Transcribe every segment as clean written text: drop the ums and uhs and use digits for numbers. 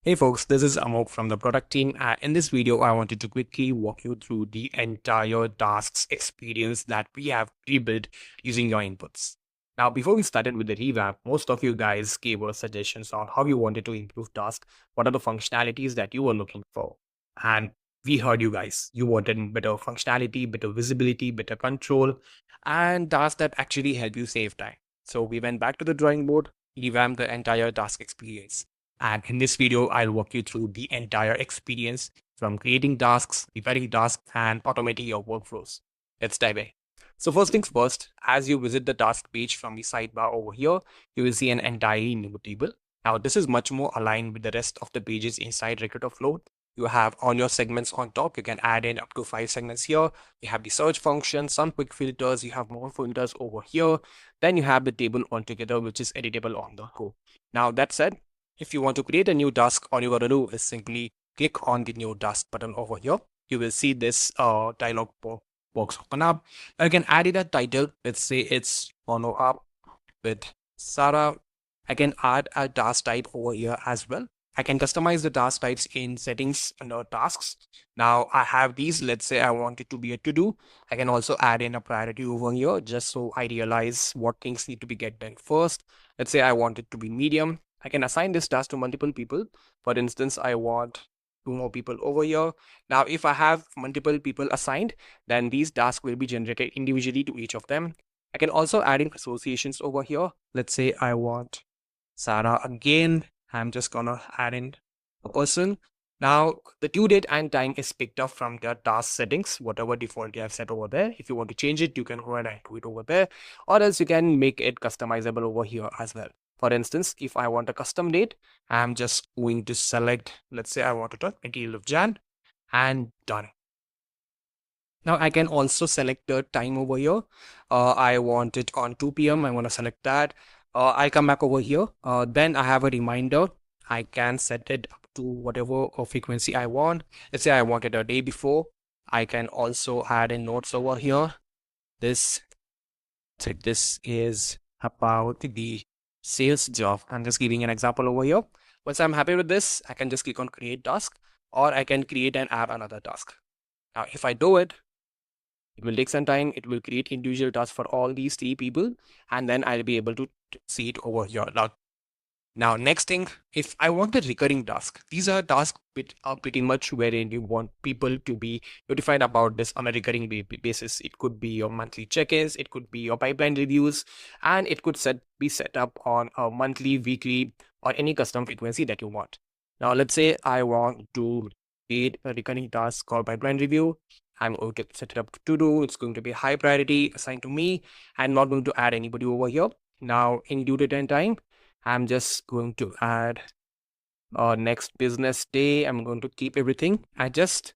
Hey folks, this is Amogh from the product team. In this video, I wanted to quickly walk you through the entire tasks experience that we have pre-built using your inputs. Now, before we started with the revamp, most of you guys gave us suggestions on how you wanted to improve tasks, what are the functionalities that you were looking for. And we heard you guys. You wanted better functionality, better visibility, better control, and tasks that actually help you save time. So we went back to the drawing board, revamped the entire task experience. And in this video, I'll walk you through the entire experience from creating tasks, preparing tasks, and automating your workflows. Let's dive in. So first things first, as you visit the task page from the sidebar over here, you will see an entirely new table. Now, this is much more aligned with the rest of the pages inside Recruiterflow. You have on your segments on top, you can add in up to 5 segments here. You have the search function, some quick filters, you have more filters over here. Then you have the table altogether, which is editable on the go. Now, that said, if you want to create a new task, all you got to do is simply click on the new task button over here. You will see this dialog box open up. Now you can add it a title. Let's say it's follow up with Sarah. I can add a task type over here as well. I can customize the task types in settings under tasks. Now I have these. Let's say I want it to be a to-do. I can also add in a priority over here just so I realize what things need to be get done first. Let's say I want it to be medium. I can assign this task to multiple people. For instance, I want 2 more people over here. Now, if I have multiple people assigned, then these tasks will be generated individually to each of them. I can also add in associations over here. Let's say I want Sarah again. I'm just gonna add in a person. Now, the due date and time is picked up from the task settings, whatever default you have set over there. If you want to change it, you can go ahead and do it over there, or else you can make it customizable over here as well. For instance, if I want a custom date, I'm just going to select, let's say I want it on 20th of Jan, and done. Now I can also select the time over here. I want it on 2 p.m. I want to select that. I come back over here. Then I have a reminder. I can set it up to whatever frequency I want. Let's say I want it a day before. I can also add in notes over here. This is about the sales job. I'm just giving an example over here. Once I'm happy with this, I can just click on create task, or I can create and add another task. Now, if I do it, it will take some time. It will create individual tasks for all these 3 people, and then I'll be able to see it over here. Now, next thing, if I want a recurring task, these are tasks which are pretty much wherein you want people to be notified about this on a recurring basis. It could be your monthly check-ins, it could be your pipeline reviews, and it could be set up on a monthly, weekly, or any custom frequency that you want. Now, let's say I want to create a recurring task called pipeline review. I'm going to set it up to do. It's going to be high priority assigned to me. I'm not going to add anybody over here. Now, in due date and time, I'm just going to add next business day. I'm going to keep everything. I just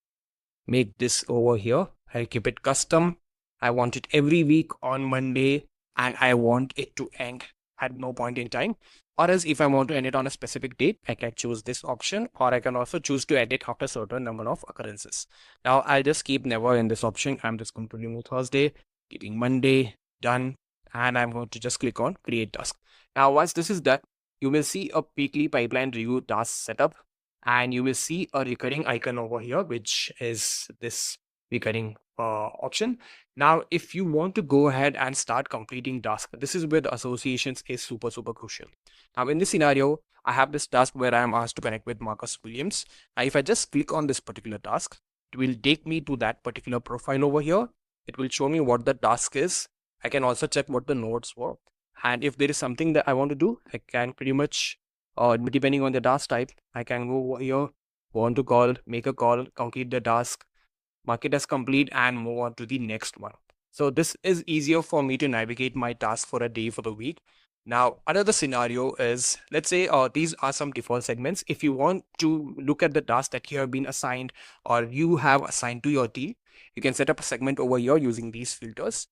make this over here. I keep it custom. I want it every week on Monday, and I want it to end at no point in time. Or else if I want to end it on a specific date, I can choose this option, or I can also choose to end it after a certain number of occurrences. Now I'll just keep never in this option. I'm just going to remove Thursday, keeping Monday, done. And I'm going to just click on create task. Now, once this is done, you will see a weekly pipeline review task setup, and you will see a recurring icon over here, which is this recurring option. Now, if you want to go ahead and start completing tasks, this is where the associations is super crucial. Now, in this scenario, I have this task where I am asked to connect with Marcus Williams. Now, if I just click on this particular task, it will take me to that particular profile over here. It will show me what the task is. I can also check what the nodes were. And if there is something that I want to do, I can pretty much, depending on the task type, I can go over here, want to call, make a call, complete the task, mark it as complete, and move on to the next one. So this is easier for me to navigate my task for a day, for the week. Now, another scenario is, let's say these are some default segments. If you want to look at the task that you have been assigned or you have assigned to your team, you can set up a segment over here using these filters.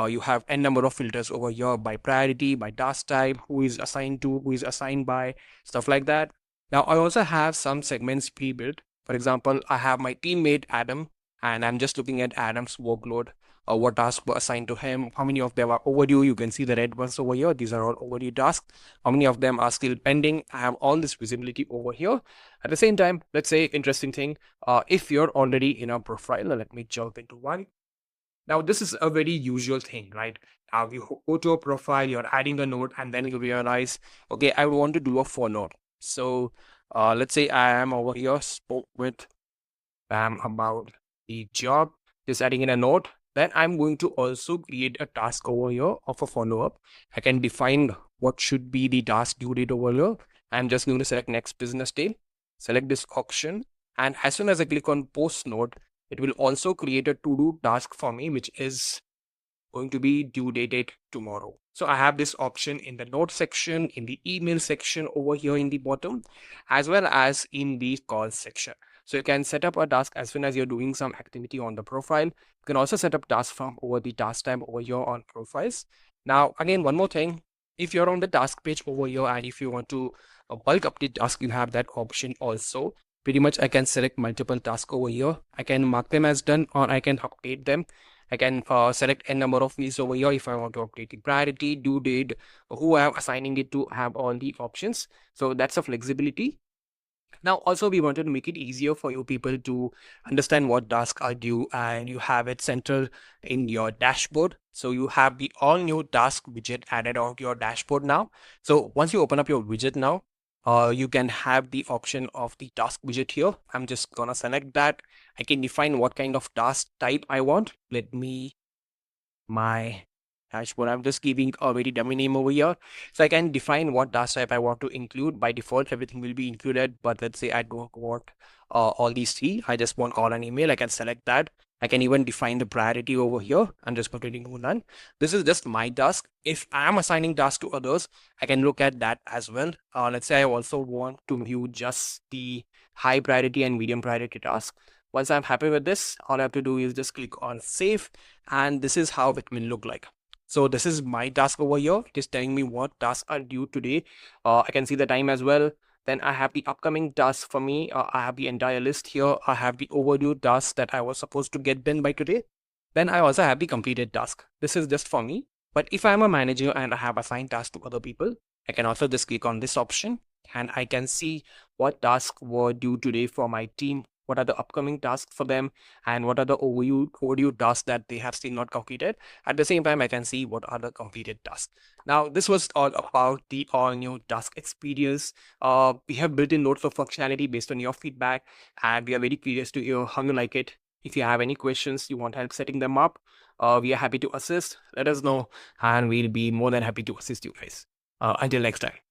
You have n number of filters over here by priority, by task type, who is assigned to, who is assigned by, stuff like that. Now, I also have some segments pre-built. For example, I have my teammate Adam, and I'm just looking at Adam's workload, what tasks were assigned to him, how many of them are overdue. You can see the red ones over here. These are all overdue tasks. How many of them are still pending? I have all this visibility over here. At the same time, let's say interesting thing, if you're already in a profile, let me jump into one. Now, this is a very usual thing, right? Now, you go to a profile, you're adding a node, and then you realize, okay, I want to do a for node. So let's say I am over here, spoke with Pam about the job, just adding in a node. Then I'm going to also create a task over here of a follow-up. I can define what should be the task due date over here. I'm just going to select next business day, select this option, and as soon as I click on post node, it will also create a to-do task for me, which is going to be due date tomorrow. So I have this option in the note section, in the email section over here in the bottom, as well as in the call section. So you can set up a task as soon as you're doing some activity on the profile. You can also set up task from over the task tab over here on profiles. Now, again, one more thing. If you're on the task page over here and if you want to bulk update task, you have that option also. Pretty much I can select multiple tasks over here. I can mark them as done or I can update them. I can select a number of these over here if I want to update the priority, due date, who I'm assigning it to, have all the options. So that's a flexibility. Now, also, we wanted to make it easier for you people to understand what tasks are due, and you have it central in your dashboard. So you have the all new task widget added on your dashboard now. So once you open up your widget now, you can have the option of the task widget here. I'm just gonna select that. I can define what kind of task type I want. Let me my dashboard. I'm just giving a very dummy name over here. So I can define what task type I want to include. By default, everything will be included. But let's say I don't want all these three. I just want call and email. I can select that. I can even define the priority over here and just put it in none. This is just my task. If I am assigning tasks to others, I can look at that as well. Let's say I also want to view just the high priority and medium priority tasks. Once I'm happy with this, all I have to do is just click on save, and this is how it will look like. So this is my task over here. It is telling me what tasks are due today. I can see the time as well. Then I have the upcoming tasks for me. I have the entire list here. I have the overdue tasks that I was supposed to get done by today. Then I also have the completed task. This is just for me. But if I'm a manager and I have assigned tasks to other people, I can also just click on this option and I can see what tasks were due today for my team, what are the upcoming tasks for them, and what are the overdue tasks that they have still not completed. At the same time, I can see what are the completed tasks. Now, this was all about the all new task experience. We have built in loads of functionality based on your feedback, and we are very curious to hear how you like it. If you have any questions, you want help setting them up, we are happy to assist. Let us know, and we'll be more than happy to assist you guys. Until next time.